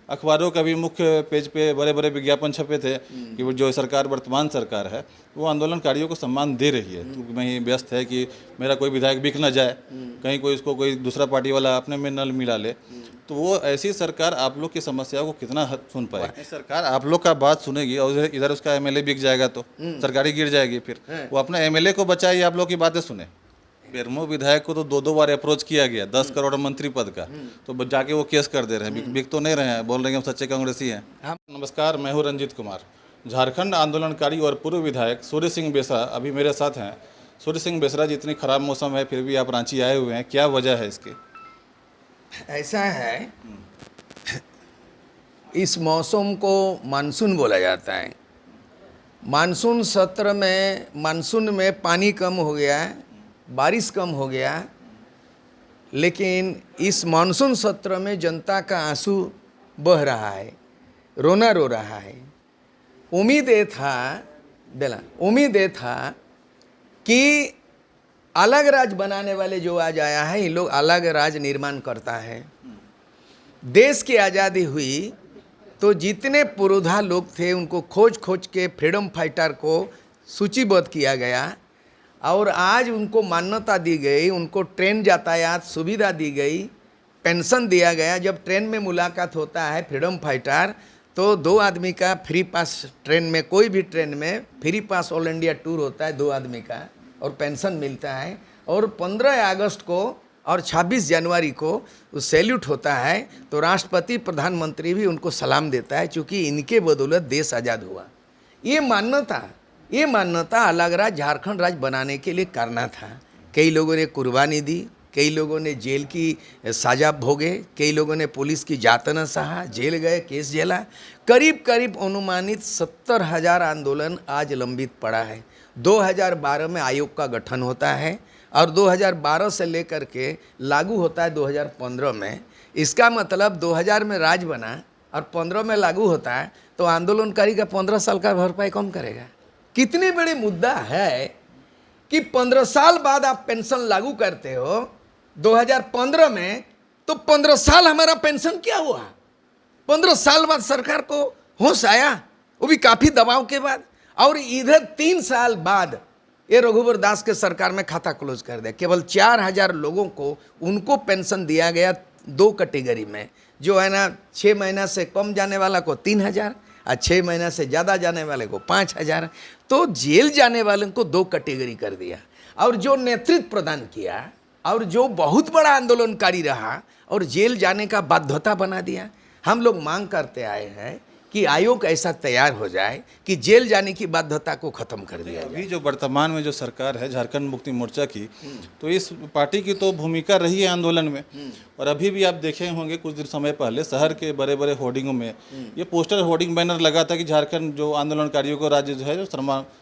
अखबारों का भी मुख्य पेज पे बड़े बड़े विज्ञापन छपे थे कि वो जो सरकार वर्तमान सरकार है वो आंदोलनकारियों को सम्मान दे रही है। तो वहीं व्यस्त है कि मेरा कोई विधायक बिक ना जाए, कहीं कोई इसको कोई दूसरा पार्टी वाला अपने में न मिला ले। तो वो ऐसी सरकार आप लोग की समस्याओं को कितना सुन पाए? सरकार आप लोग का बात सुनेगी और इधर उसका एमएलए बिक जाएगा तो सरकारी गिर जाएगी। फिर वो अपना एमएलए को बचाए, आप लोग की बातें सुने। बेरमो विधायक को तो दो बार अप्रोच किया गया 10 करोड़ मंत्री पद का, तो जाके वो केस कर दे रहे हैं। बिक तो नहीं रहे हैं, बोल रहे हैं हम सच्चे कांग्रेसी हैं। नमस्कार, मैं हूँ रंजीत कुमार। झारखंड आंदोलनकारी और पूर्व विधायक सूर्य सिंह बेसरा अभी मेरे साथ हैं। सूर्य सिंह बेसरा जी, इतनी खराब मौसम है फिर भी आप रांची आए हुए हैं, क्या वजह है इसकी? ऐसा है, इस मौसम को मानसून बोला जाता है। मानसून सत्र में मानसून में पानी कम हो गया, बारिश कम हो गया, लेकिन इस मानसून सत्र में जनता का आंसू बह रहा है, रोना रो रहा है। उम्मीद ये था कि अलग राज बनाने वाले जो आज आया है, ये लोग अलग राज निर्माण करता है। देश की आज़ादी हुई तो जितने पुरोधा लोग थे उनको खोज खोज के फ्रीडम फाइटर को सूचीबद्ध किया गया और आज उनको मान्यता दी गई, उनको ट्रेन यातायात सुविधा दी गई, पेंशन दिया गया। जब ट्रेन में मुलाकात होता है फ्रीडम फाइटर तो 2 आदमी का फ्री पास, ट्रेन में कोई भी ट्रेन में free pass all India tour होता है 2 आदमी का, और पेंशन मिलता है। और 15 अगस्त को और 26 जनवरी को सैल्यूट होता है तो राष्ट्रपति प्रधानमंत्री भी उनको सलाम देता है, क्योंकि इनके बदौलत देश आज़ाद हुआ। ये मान्यता अलग राज्य झारखंड राज्य बनाने के लिए करना था। कई लोगों ने कुर्बानी दी, कई लोगों ने जेल की सजा भोगे, कई लोगों ने पुलिस की जातना सहा, जेल गए, केस झेला। करीब अनुमानित 70,000 आंदोलन आज लंबित पड़ा है। 2012 में आयोग का गठन होता है और 2012 से लेकर के लागू होता है 2015 में। इसका मतलब 2000 में राज बना और 15 में लागू होता है, तो आंदोलनकारी का 15 साल का भरपाई कौन करेगा? कितनी बड़ी मुद्दा है कि 15 साल बाद आप पेंशन लागू करते हो 2015 में, तो 15 साल हमारा पेंशन क्या हुआ? 15 साल बाद सरकार को होश आया, वो भी काफ़ी दबाव के बाद। और इधर 3 साल बाद ये रघुवर दास के सरकार में खाता क्लोज कर दिया। केवल 4000 लोगों को उनको पेंशन दिया गया 2 कैटेगरी में, जो है ना 6 महीना से कम जाने वाला को 3000 और 6 महीना से ज़्यादा जाने वाले को 5000। तो जेल जाने वाले को 2 कैटेगरी कर दिया। और जो नेतृत्व प्रदान किया और जो बहुत बड़ा आंदोलनकारी रहा और जेल जाने का बाध्यता बना दिया। हम लोग मांग करते आए हैं कि आयोग ऐसा तैयार हो जाए कि जेल जाने की बाध्यता को खत्म कर दिया जाए। अभी जो वर्तमान में जो सरकार है झारखंड मुक्ति मोर्चा की, तो इस पार्टी की तो भूमिका रही है आंदोलन में, और अभी भी आप देखे होंगे कुछ दिन समय पहले शहर के बड़े बड़े होर्डिंगों में ये पोस्टर होर्डिंग बैनर लगा था कि झारखंड जो आंदोलनकारियों को राज्य जो है जो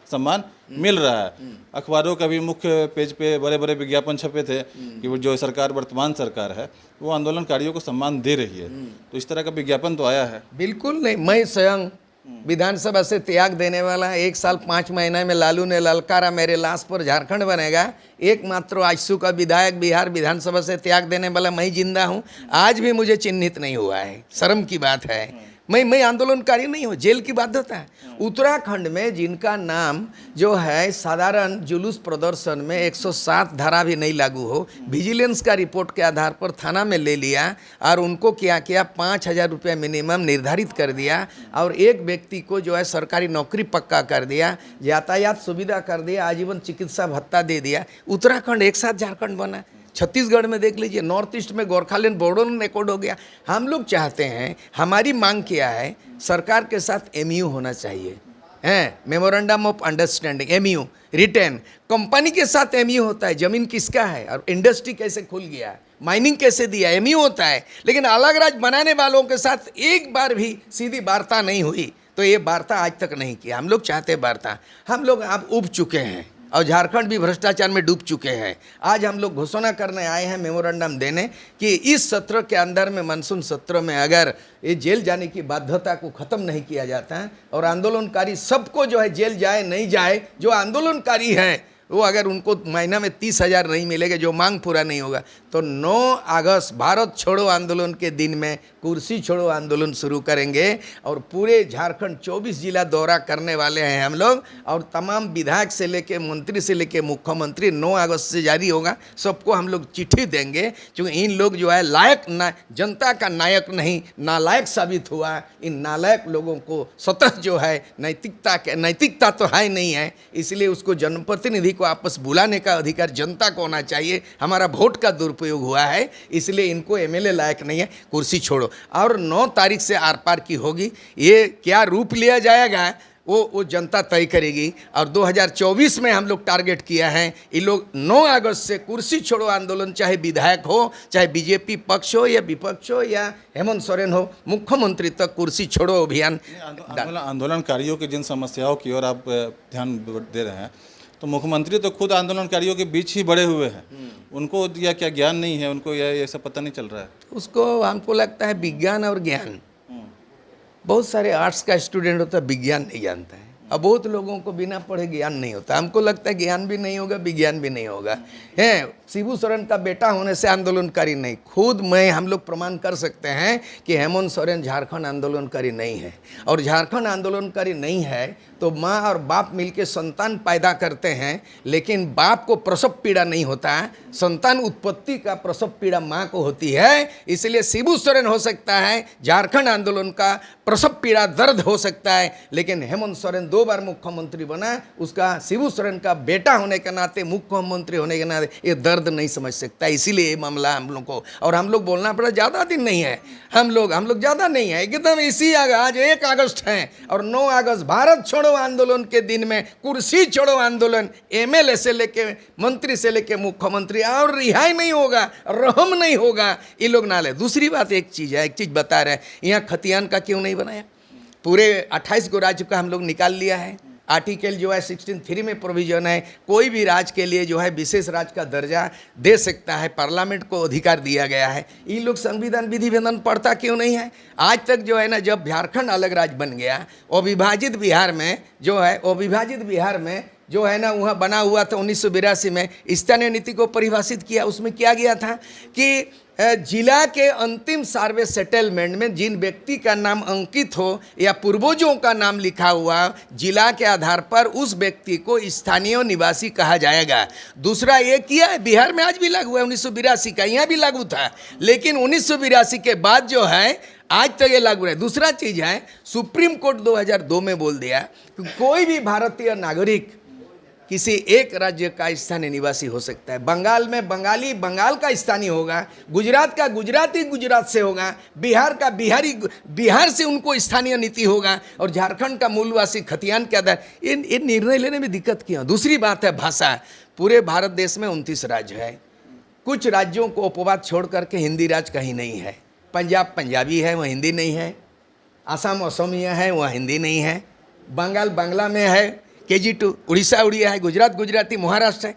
सम्मान मिल रहा है। अखबारों का भी मुख्य पेज पे बड़े बड़े विज्ञापन छपे थे कि वो जो सरकार वर्तमान सरकार है वो आंदोलनकारियों को सम्मान दे रही है। तो इस तरह का विज्ञापन तो आया है? बिल्कुल नहीं। मैं स्वयं विधानसभा से त्याग देने वाला, 1 साल 5 महीने में लालू ने ललकारा मेरे लाश पर झारखंड बनेगा, एकमात्र आजसू का विधायक बिहार विधानसभा से त्याग देने वाला मैं जिंदा हूँ। आज भी मुझे चिन्हित नहीं हुआ है, शर्म की बात है। मैं आंदोलनकारी नहीं हूँ, जेल की बाध्यता है। उत्तराखंड में जिनका नाम जो है साधारण जुलूस प्रदर्शन में 107 धारा भी नहीं लागू हो, विजिलेंस का रिपोर्ट के आधार पर थाना में ले लिया और उनको क्या किया 5000 रुपया मिनिमम निर्धारित कर दिया और एक व्यक्ति को जो है सरकारी नौकरी पक्का कर दिया, यातायात सुविधा कर दिया, आजीवन चिकित्सा भत्ता दे दिया। उत्तराखंड एक साथ झारखंड बना। छत्तीसगढ़ में देख लीजिए, नॉर्थ ईस्ट में गोरखालैंड बोडोलैंड रिकॉर्ड हो गया। हम लोग चाहते हैं, हमारी मांग क्या है, सरकार के साथ एमयू होना चाहिए, memorandum of understanding, MU return. Company के साथ एमयू होता है, जमीन किसका है और इंडस्ट्री कैसे खुल गया, माइनिंग कैसे दिया, एमयू होता है। लेकिन अलग राज्य बनाने वालों के साथ एक बार भी सीधी वार्ता नहीं हुई, तो ये वार्ता आज तक नहीं किया। हम लोग चाहते वार्ता। हम लोग अब उब चुके हैं और झारखंड भी भ्रष्टाचार में डूब चुके हैं। आज हम लोग घोषणा करने आए हैं, मेमोरेंडम देने कि इस सत्र के अंदर में, मानसून सत्र में, अगर ये जेल जाने की बाध्यता को ख़त्म नहीं किया जाता है और आंदोलनकारी सबको जो है जेल जाए नहीं जाए, जो आंदोलनकारी हैं वो अगर उनको महीना में 30,000 नहीं मिलेगा, जो मांग पूरा नहीं होगा, तो 9 अगस्त भारत छोड़ो आंदोलन के दिन में कुर्सी छोड़ो आंदोलन शुरू करेंगे और पूरे झारखंड 24 जिला दौरा करने वाले हैं हम लोग। और तमाम विधायक से लेके मंत्री से लेके मुख्यमंत्री 9 अगस्त से जारी होगा, सबको हम लोग चिट्ठी देंगे, क्योंकि इन लोग जो है लायक ना, जनता का नायक नहीं नालायक साबित हुआ। इन नालायक लोगों को स्वतः जो है नैतिकता तो है नहीं है, इसलिए उसको जनप्रतिनिधि को आपस बुलाने का अधिकार जनता को होना चाहिए। हमारा वोट का दुरुपयोग हुआ है, इसलिए इनको एमएलए लायक नहीं है, कुर्सी छोड़ो। और 9 तारीख से आर पार की होगी, ये क्या रूप लिया जाएगा वो जनता तय करेगी। और 2024 में हम लोग टारगेट किया है, ये लोग 9 अगस्त से कुर्सी छोड़ो आंदोलन, चाहे विधायक हो, चाहे बीजेपी पक्ष हो या विपक्ष हो या हेमंत सोरेन हो, मुख्यमंत्री तक कुर्सी छोड़ो अभियान। आंदोलनकारियों की जिन समस्याओं की ओर आप ध्यान दे रहे हैं, तो मुख्यमंत्री तो खुद आंदोलनकारियों के बीच ही बड़े हुए हैं, उनको या क्या ज्ञान नहीं है, उनको ये सब पता नहीं चल रहा है? उसको हमको लगता है विज्ञान और ज्ञान, बहुत सारे आर्ट्स का स्टूडेंट होता है, विज्ञान नहीं जानता है। अब बहुत लोगों को बिना पढ़े ज्ञान नहीं होता, हमको लगता है ज्ञान भी नहीं होगा, विज्ञान भी नहीं होगा। है शिबू सोरेन का बेटा होने से आंदोलनकारी नहीं, खुद हम लोग प्रमाण कर सकते हैं कि हेमंत सोरेन झारखंड आंदोलनकारी नहीं है। और झारखंड आंदोलनकारी नहीं है तो माँ और बाप मिलके संतान पैदा करते हैं, लेकिन बाप को प्रसव पीड़ा नहीं होता है, संतान उत्पत्ति का प्रसव पीड़ा माँ को होती है। इसलिए शिबू सोरेन हो सकता है झारखंड आंदोलन का प्रसव पीड़ा दर्द हो सकता है, लेकिन हेमंत सोरेन 2 बार मुख्यमंत्री बना, उसका शिबू सोरेन का बेटा होने के नाते, मुख्यमंत्री होने के नाते ये दर्द नहीं समझ सकता। इसीलिए ये मामला हम लोग को, और हम लोग बोलना पड़ा, ज़्यादा दिन नहीं है, हम लोग ज़्यादा नहीं है, एकदम इसी आज 1 अगस्त है और 9 अगस्त भारत छोड़ो आंदोलन के दिन में कुर्सी छोड़ो आंदोलन, एमएलए से लेके मंत्री से लेके मुख्यमंत्री, और रिहाई नहीं होगा, रहम नहीं होगा, ये लोग ना ले। दूसरी बात एक चीज़ बता रहे हैं, यहाँ खतियान का क्यों नहीं बनाया? पूरे 28 को राज्य का हम लोग निकाल लिया है। आर्टिकल जो है 16(3) में प्रोविजन है, कोई भी राज्य के लिए जो है विशेष राज्य का दर्जा दे सकता है, पार्लियामेंट को अधिकार दिया गया है। ये लोग संविधान विधि विधान पढ़ता क्यों नहीं है? आज तक जो है ना, जब झारखंड अलग राज्य बन गया, अविभाजित बिहार में जो है ना वहाँ बना हुआ था 1982 में, स्थानीय नीति को परिभाषित किया। उसमें क्या गया था कि जिला के अंतिम सर्वे सेटलमेंट में जिन व्यक्ति का नाम अंकित हो या पूर्वजों का नाम लिखा हुआ जिला के आधार पर, उस व्यक्ति को स्थानीय निवासी कहा जाएगा। दूसरा ये किया है, बिहार में आज भी लागू है, 1982 का, यहाँ भी लागू था, लेकिन 1982 के बाद जो है आज तक ये लागू है। दूसरा चीज़ है, सुप्रीम कोर्ट 2002 में बोल दिया कि कोई भी भारतीय नागरिक किसी एक राज्य का स्थानीय निवासी हो सकता है। बंगाल में बंगाली बंगाल का स्थानीय होगा, गुजरात का गुजराती गुजरात से होगा, बिहार का बिहारी बिहार से उनको स्थानीय नीति होगा, और झारखंड का मूलवासी खतियान के आधार। ये निर्णय लेने में दिक्कत क्यों? दूसरी बात है भाषा। पूरे भारत देश में 29 राज्य है, कुछ राज्यों को उपवाद छोड़ करके हिंदी राज्य कहीं नहीं है। पंजाब पंजाबी है, वह हिंदी नहीं है। आसाम असमिया है, वह हिंदी नहीं है। बंगाल बांग्ला में है, KG2 उड़ीसा उड़िया है, गुजरात गुजराती, महाराष्ट्र है।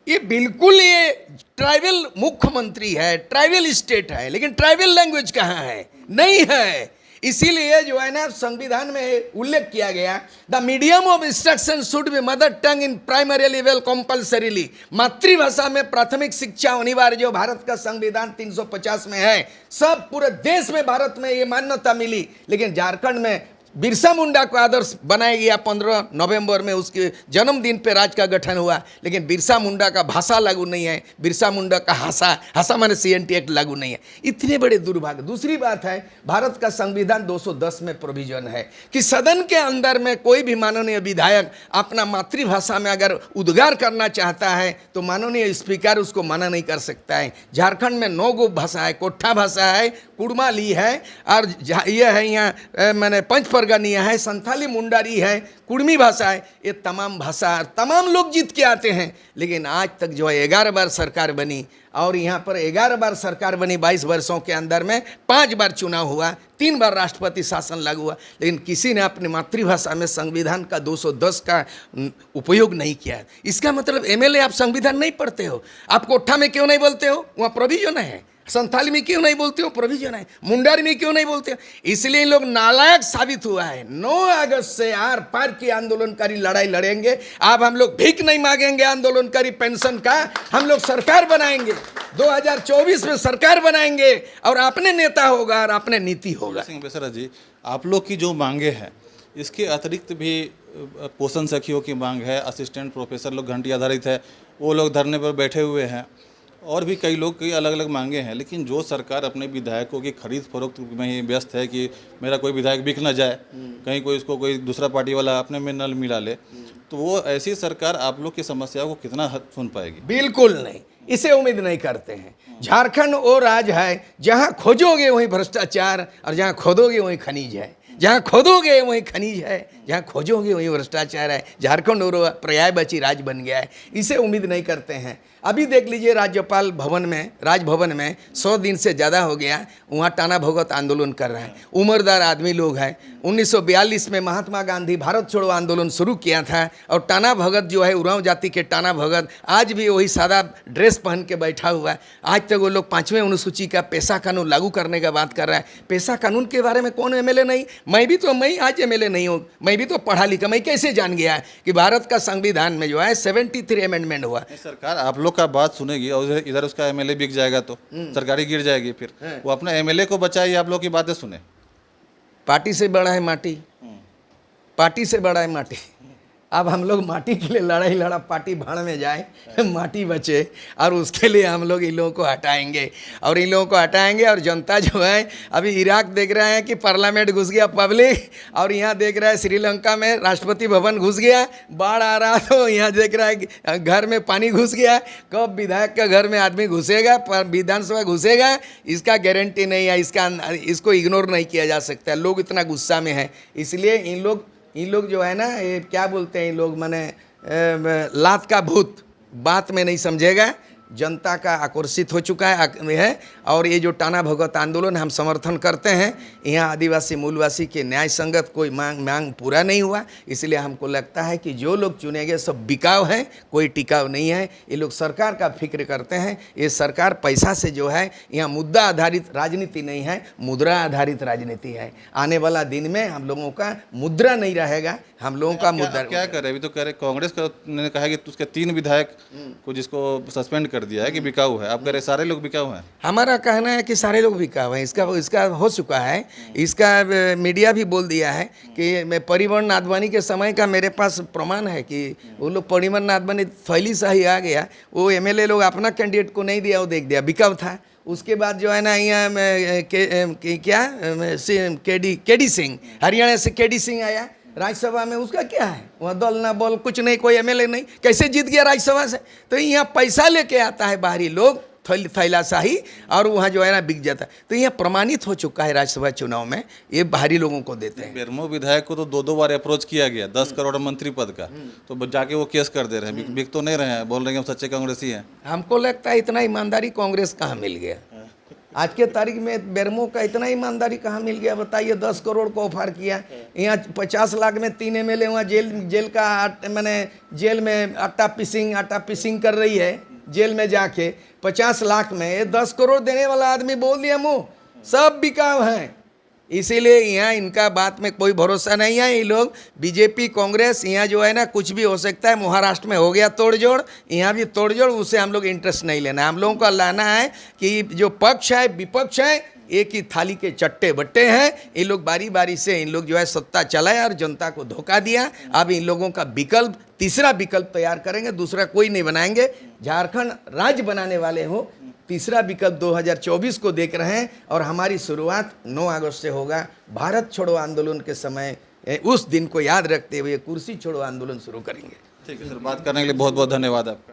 ये बिल्कुल ये ट्राइबल मुख्यमंत्री है, ट्राइबल स्टेट है, लेकिन ट्राइबल लैंग्वेज कहाँ है? नहीं है। इसीलिए जो है ना संविधान में उल्लेख किया गया, the medium of instruction should be mother tongue in primary level compulsorily. मातृभाषा में प्राथमिक शिक्षा अनिवार्य, जो भारत का संविधान 350 में है। सब पूरे देश में भारत में ये मान्यता मिली, लेकिन झारखंड में बिरसा मुंडा को आदर्श बनाया गया। 15 नवंबर में उसके जन्मदिन पे राज्य का गठन हुआ, लेकिन बिरसा मुंडा का भाषा लागू नहीं है, बिरसा मुंडा का हासा माने CNT एक्ट लागू नहीं है। इतने बड़े दुर्भाग्य। दूसरी बात है, भारत का संविधान 210 में प्रोविजन है कि सदन के अंदर में कोई भी माननीय विधायक अपना मातृभाषा में अगर उद्गार करना चाहता है तो माननीय स्पीकर उसको मना नहीं कर सकता है। झारखंड में 9 गो भाषा है, कोठा भाषा है, कुड़माली है, और यह है यहाँ मैंने पंचपरगनिया है, संथाली मुंडारी है, कुड़मी भाषा है। ये तमाम भाषा तमाम लोग जीत के आते हैं, लेकिन आज तक जो है 11 बार सरकार बनी, और यहाँ पर 11 बार सरकार बनी 22 वर्षों के अंदर में, 5 बार चुनाव हुआ, 3 बार राष्ट्रपति शासन लागू हुआ, लेकिन किसी ने अपनी मातृभाषा में संविधान का 210 का उपयोग नहीं किया है। इसका मतलब MLA आप संविधान नहीं पढ़ते हो, आप कोठा में क्यों नहीं बोलते हो? वहाँ प्रोविजन है, संथाली में क्यों नहीं बोलते हो? प्रोविजन है। मुंडारी में क्यों नहीं बोलते हो? इसलिए इन लोग नालायक साबित हुआ है। 9 अगस्त से आर पार की आंदोलनकारी लड़ाई लड़ेंगे। अब हम लोग भीख नहीं मांगेंगे आंदोलनकारी पेंशन का, हम लोग सरकार बनाएंगे। 2024 में सरकार बनाएंगे और अपने नेता होगा और अपने नीति होगा। सिंह बेसरा जी, आप लोग की जो मांगे हैं, इसके अतिरिक्त भी पोषण सखियों की मांग है, असिस्टेंट प्रोफेसर लोग घंटी आधारित है, वो लोग धरने पर बैठे हुए हैं, और भी कई लोग की अलग अलग मांगे हैं। लेकिन जो सरकार अपने विधायकों की खरीद फरोख्त में ही व्यस्त है कि मेरा कोई विधायक बिक ना जाए, कहीं कोई इसको कोई दूसरा पार्टी वाला अपने में न मिला ले, तो वो ऐसी सरकार आप लोग की समस्याओं को कितना हद सुन पाएगी? बिल्कुल नहीं, इसे उम्मीद नहीं करते हैं। झारखंड वो राज्य है जहां खोजोगे वहीं भ्रष्टाचार, और जहां खोदोगे वहीं खनिज है। जहाँ खोदोगे वहीं खनिज है, जहाँ खोजोगे वहीं भ्रष्टाचार है। झारखंड और पर्यायवाची राज्य बन गया है, इसे उम्मीद नहीं करते हैं। अभी देख लीजिए राज्यपाल भवन में, राजभवन में 100 दिन से ज़्यादा हो गया, वहाँ टाना भगत आंदोलन कर रहे हैं। उम्रदार आदमी लोग हैं। 1942 में महात्मा गांधी भारत छोड़ो आंदोलन शुरू किया था, और टाना भगत जो है उरांव जाति के टाना भगत आज भी वही सादा ड्रेस पहन के बैठा हुआ है। आज तक वो लोग 5वें अनुसूची का पेशा कानून लागू करने का बात कर रहा है। पेशा कानून के बारे में कौन एमएलए नहीं? मैं आज एमएलए नहीं हूँ, मैं भी तो पढ़ा लिखा, मैं कैसे जान गया कि भारत का संविधान में जो है 73 अमेंडमेंट हुआ। सरकार आप लोग का बात सुनेगी और इधर उसका एमएलए बिक जाएगा तो सरकारी गिर जाएगी। फिर वो अपना एमएलए को बचाए, आप लोग की बातें सुने। पार्टी से बड़ा है माटी, पार्टी से बड़ा है माटी। अब हम लोग माटी के लिए लड़ाई लड़ा, पार्टी भाड़ में जाए, माटी बचे, और उसके लिए हम लोग इन लोगों को हटाएंगे, और इन लोगों को हटाएंगे। और जनता जो है, अभी इराक देख रहे हैं कि पार्लियामेंट घुस गया पब्लिक, और यहाँ देख रहा है श्रीलंका में राष्ट्रपति भवन घुस गया, बाढ़ आ रहा तो यहाँ देख रहा है कि घर में पानी घुस गया। कब विधायक का घर में आदमी घुसेगा, पर विधानसभा घुसेगा, इसका गारंटी नहीं है। इसको इग्नोर नहीं किया जा सकता। लोग इतना गुस्सा में हैं, इसलिए इन लोग जो है ना, ये क्या बोलते हैं इन लोग, माने लात का भूत बात में नहीं समझेगा। जनता का आकर्षित हो चुका है, और ये जो टाना भगत आंदोलन हम समर्थन करते हैं, यहाँ आदिवासी मूलवासी के न्याय संगत कोई मांग पूरा नहीं हुआ। इसलिए हमको लगता है कि जो लोग चुने गए सब बिकाव हैं, कोई टिकाव नहीं है। ये लोग सरकार का फिक्र करते हैं। ये सरकार पैसा से जो है, यहाँ मुद्दा आधारित राजनीति नहीं है, मुद्रा आधारित राजनीति है। आने वाला दिन में हम लोगों का मुद्रा नहीं रहेगा, हम लोगों का मुद्दा क्या करे? अभी तो कह रहे कांग्रेस ने कहा कि उसके 3 विधायक को जिसको सस्पेंड कर दिया है कि बिकाऊ है। आप कह रहे सारे लोग बिकाऊ हैं? हमारा कहना है कि सारे लोग बिकाऊ हैं। इसका हो चुका है, इसका मीडिया भी बोल दिया है कि मैं परिवहन नादवानी के समय का मेरे पास प्रमाण है कि वो लोग परिवहन नादवानी थैली सा ही आ गया। वो एमएलए लोग अपना कैंडिडेट को नहीं दिया, वो देख दिया, बिकाऊ था। उसके बाद जो है ना, यहाँ केडी सिंह, हरियाणा से केडी सिंह आया राज्यसभा में, उसका क्या है? वहाँ दल ना बल कुछ नहीं, कोई एमएलए नहीं, कैसे जीत गया राज्यसभा से? तो यहाँ पैसा लेके आता है बाहरी लोग, थैलाशाही, और वहाँ जो है ना बिक जाता है। तो यहाँ प्रमाणित हो चुका है राज्यसभा चुनाव में, ये बाहरी लोगों को देते हैं। बेरमो विधायक को तो 2 बार अप्रोच किया गया 10 करोड़ मंत्री पद का, तो जाके वो केस कर दे रहे हैं। बिक तो नहीं रहे हैं, बोल रहे हैं हम सच्चे कांग्रेसी हैं। हमको लगता है इतना ईमानदारी कांग्रेस कहाँ मिल गया आज के तारीख में? बेरमो का इतना ईमानदारी कहाँ मिल गया बताइए? 10 करोड़ को ऑफर किया, यहाँ 50 लाख में 3 एमएलए वहाँ जेल का मैंने जेल में आटा पिसिंग कर रही है, जेल में जाके 50 लाख में 10 करोड़ देने वाला आदमी बोल दिया मुँह, सब बिकाऊ हैं। इसीलिए यहाँ इनका बात में कोई भरोसा नहीं है। ये लोग बीजेपी कांग्रेस, यहाँ जो है ना कुछ भी हो सकता है। महाराष्ट्र में हो गया तोड़जोड़, यहाँ भी तोड़जोड़, उससे हम लोग इंटरेस्ट नहीं लेना। हम लोगों का लाना है कि जो पक्ष है विपक्ष है, एक ही थाली के चट्टे बट्टे हैं। इन लोग बारी बारी से इन लोग जो है सत्ता चलाया और जनता को धोखा दिया। अब इन लोगों का विकल्प, तीसरा विकल्प तैयार करेंगे, दूसरा कोई नहीं बनाएंगे। झारखंड राज्य बनाने वाले हो, तीसरा विकल्प 2024 को देख रहे हैं, और हमारी शुरुआत 9 अगस्त से होगा। भारत छोड़ो आंदोलन के समय उस दिन को याद रखते हुए कुर्सी छोड़ो आंदोलन शुरू करेंगे। ठीक है सर, बात करने के लिए बहुत बहुत धन्यवाद आपका।